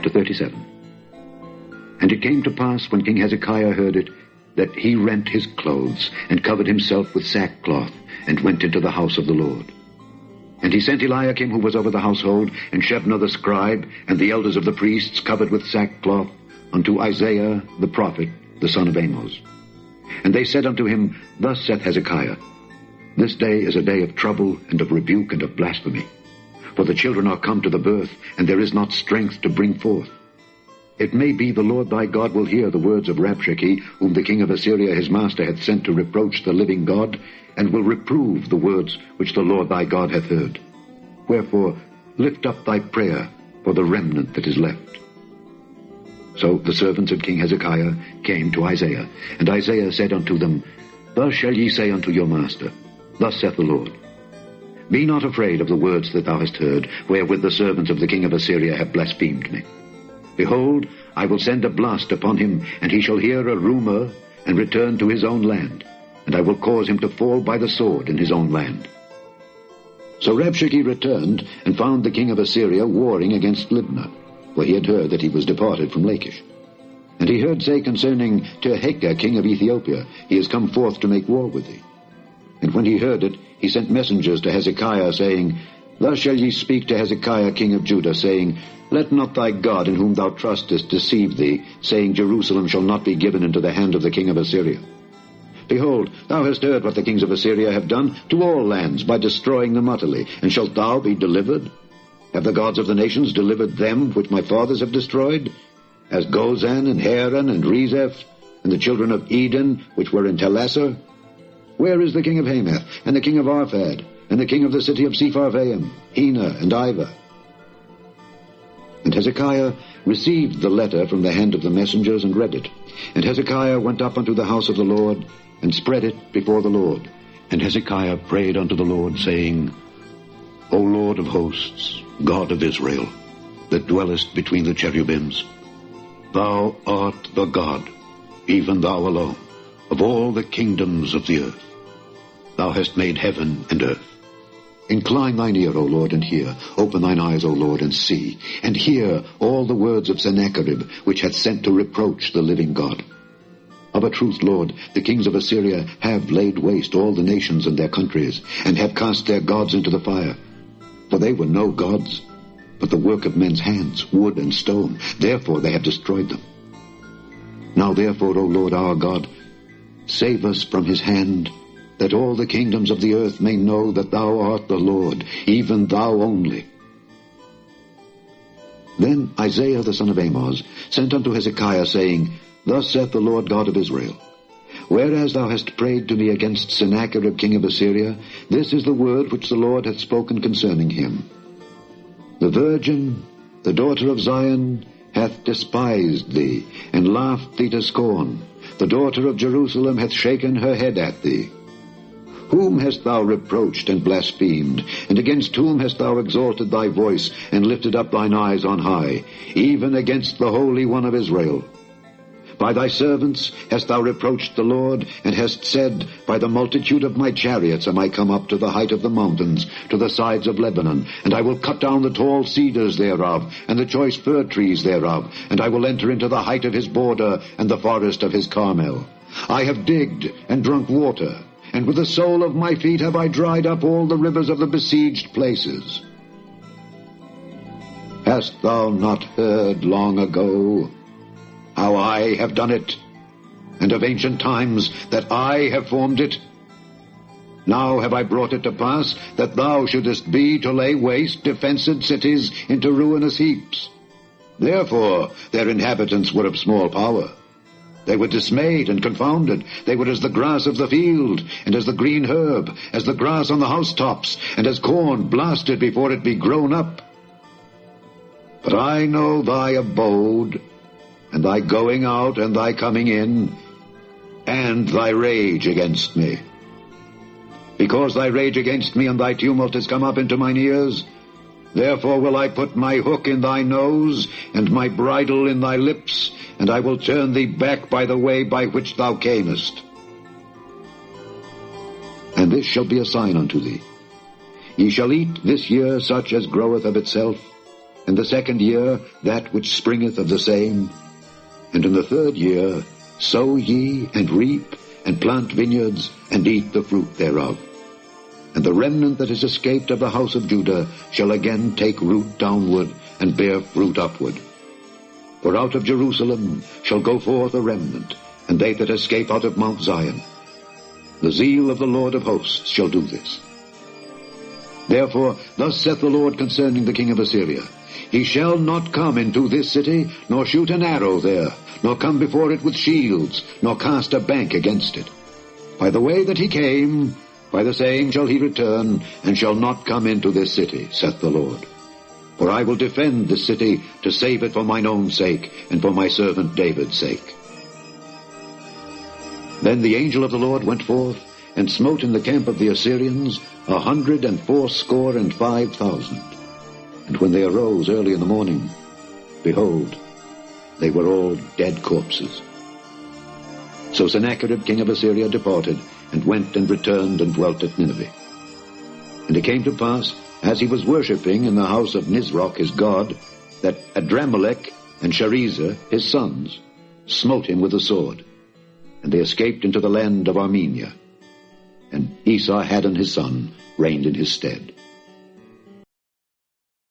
Chapter 37. And it came to pass, when King Hezekiah heard it, that he rent his clothes, and covered himself with sackcloth, and went into the house of the Lord. And he sent Eliakim, who was over the household, and Shebna the scribe, and the elders of the priests, covered with sackcloth, unto Isaiah the prophet, the son of Amos. And they said unto him, Thus saith Hezekiah, This day is a day of trouble, and of rebuke, and of blasphemy. For the children are come to the birth, and there is not strength to bring forth. It may be the Lord thy God will hear the words of Rabshakeh, whom the king of Assyria his master hath sent to reproach the living God, and will reprove the words which the Lord thy God hath heard. Wherefore lift up thy prayer for the remnant that is left. So the servants of King Hezekiah came to Isaiah, and Isaiah said unto them, Thus shall ye say unto your master, Thus saith the Lord, Be not afraid of the words that thou hast heard, wherewith the servants of the king of Assyria have blasphemed me. Behold, I will send a blast upon him, and he shall hear a rumor, and return to his own land, and I will cause him to fall by the sword in his own land. So Rabshakeh returned, and found the king of Assyria warring against Libnah, for he had heard that he was departed from Lachish. And he heard say concerning Tirhakah king of Ethiopia, He is come forth to make war with thee. And when he heard it, he sent messengers to Hezekiah, saying, Thus shall ye speak to Hezekiah king of Judah, saying, Let not thy God in whom thou trustest deceive thee, saying, Jerusalem shall not be given into the hand of the king of Assyria. Behold, thou hast heard what the kings of Assyria have done to all lands by destroying them utterly, and shalt thou be delivered? Have the gods of the nations delivered them which my fathers have destroyed? As Gozan and Haran and Rezeph, and the children of Eden which were in Telassar? Where is the king of Hamath, and the king of Arphad, and the king of the city of Sepharvaim, Hena and Ivah? And Hezekiah received the letter from the hand of the messengers, and read it. And Hezekiah went up unto the house of the Lord, and spread it before the Lord. And Hezekiah prayed unto the Lord, saying, O Lord of hosts, God of Israel, that dwellest between the cherubims, Thou art the God, even thou alone, of all the kingdoms of the earth. Thou hast made heaven and earth. Incline thine ear, O Lord, and hear. Open thine eyes, O Lord, and see. And hear all the words of Sennacherib, which hath sent to reproach the living God. Of a truth, Lord, the kings of Assyria have laid waste all the nations and their countries, and have cast their gods into the fire. For they were no gods, but the work of men's hands, wood and stone. Therefore they have destroyed them. Now therefore, O Lord our God, save us from his hand, that all the kingdoms of the earth may know that thou art the Lord, even thou only. Then Isaiah the son of Amos sent unto Hezekiah, saying, Thus saith the Lord God of Israel, Whereas thou hast prayed to me against Sennacherib king of Assyria, this is the word which the Lord hath spoken concerning him. The virgin, the daughter of Zion, hath despised thee, and laughed thee to scorn. The daughter of Jerusalem hath shaken her head at thee. Whom hast thou reproached and blasphemed? And against whom hast thou exalted thy voice, and lifted up thine eyes on high? Even against the Holy One of Israel. By thy servants hast thou reproached the Lord, and hast said, By the multitude of my chariots am I come up to the height of the mountains, to the sides of Lebanon, and I will cut down the tall cedars thereof, and the choice fir trees thereof, and I will enter into the height of his border, and the forest of his Carmel. I have digged and drunk water, and with the sole of my feet have I dried up all the rivers of the besieged places. Hast thou not heard long ago how I have done it, and of ancient times that I have formed it? Now have I brought it to pass that thou shouldest be to lay waste defenced cities into ruinous heaps. Therefore their inhabitants were of small power. They were dismayed and confounded. They were as the grass of the field, and as the green herb, as the grass on the housetops, and as corn blasted before it be grown up. But I know thy abode, and thy going out and thy coming in, and thy rage against me. Because thy rage against me and thy tumult is come up into mine ears, therefore will I put my hook in thy nose, and my bridle in thy lips, and I will turn thee back by the way by which thou camest. And this shall be a sign unto thee. Ye shall eat this year such as groweth of itself, In the 2nd year that which springeth of the same, and in the 3rd year sow ye, and reap, and plant vineyards, and eat the fruit thereof. And the remnant that is escaped of the house of Judah shall again take root downward, and bear fruit upward. For out of Jerusalem shall go forth a remnant, and they that escape out of Mount Zion. The zeal of the Lord of hosts shall do this. Therefore thus saith the Lord concerning the king of Assyria, He shall not come into this city, nor shoot an arrow there, nor come before it with shields, nor cast a bank against it. By the way that he came, by the same shall he return, and shall not come into this city, saith the Lord. For I will defend this city, to save it for mine own sake, and for my servant David's sake. Then the angel of the Lord went forth, and smote in the camp of the Assyrians 185,000. And when they arose early in the morning, behold, they were all dead corpses. So Sennacherib king of Assyria departed, and went and returned and dwelt at Nineveh. And it came to pass, as he was worshipping in the house of Nisroch his god, that Adramelech and Sharezer his sons smote him with a sword, and they escaped into the land of Armenia. And Esarhaddon his son reigned in his stead.